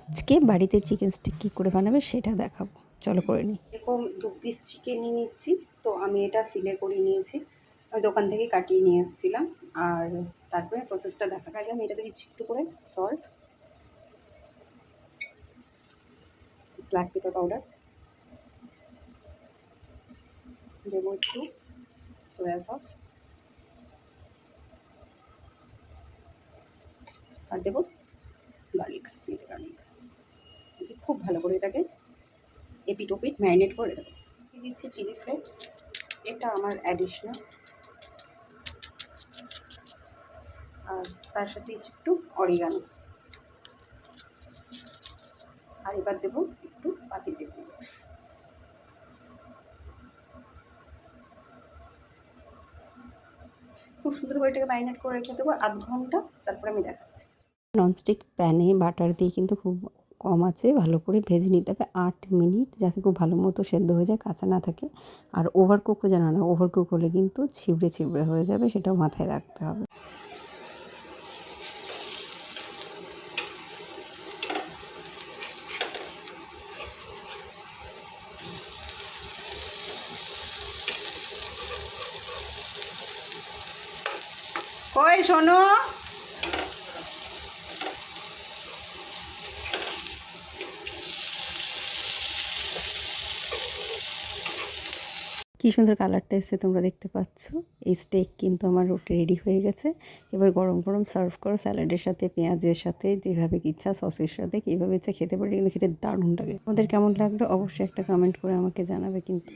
আজকে বাড়িতে chicken stick কী করে বানাবে সেটা দেখাবো, চলো করে নিই। এরকম 2 পিস চিকেন নিয়ে নিচ্ছি। তো আমি এটা ফিলে করে নিয়েছি, আমি দোকান থেকে কাটিয়ে নিয়ে এসেছিলাম। আর তারপরে প্রসেসটা দেখার আগে আমি এটাতে দিচ্ছি একটু করে সল্ট, ব্ল্যাক পেপার পাউডার, দেবো একটু সয়া সস, আর দেবো গার্লিক, গার্লিক। খুব ভালো করে এটাকে এপিট ওপিট ম্যারিনেট করে দেবো। দিচ্ছি চিলি ফ্লেক্স, এটা আমার অ্যাডিশনাল। আর তার সাথে একটু অরিগানো। আর এবার দেবো একটু পাতিলেবু। খুব সুন্দর করে এটাকে ম্যারিনেট করে রেখে দেবো আধ ঘন্টা, তারপরে আমি দেখাচ্ছি। ননস্টিক প্যানে বাটার দিয়ে কিন্তু খুব কম আছে ভালো করে ভেজে নিতে হবে 8 মিনিট, যাতে খুব ভালো মতো সেদ্ধ হয়ে যায়, কাঁচা না থাকে। আর ওভারকুকও যেন না, ওভারকুক হলে কিন্তু ছিবড়ে ছিবড়ে হয়ে যাবে, সেটাও মাথায় রাখতে হবে। কই শোনো, কী সুন্দর কালারটা এসছে, তোমরা দেখতে পাচ্ছ। এই স্টেক কিন্তু আমার রেডি হয়ে গেছে। এবার গরম গরম সার্ভ করো স্যালাডের সাথে, পেঁয়াজের সাথে, যেভাবে ইচ্ছা সসের সাথে, কীভাবে ইচ্ছা খেতে পারি, কিন্তু খেতে দারুণ লাগে। তোমাদের কেমন লাগলো অবশ্যই একটা কমেন্ট করে আমাকে জানাবে কিন্তু।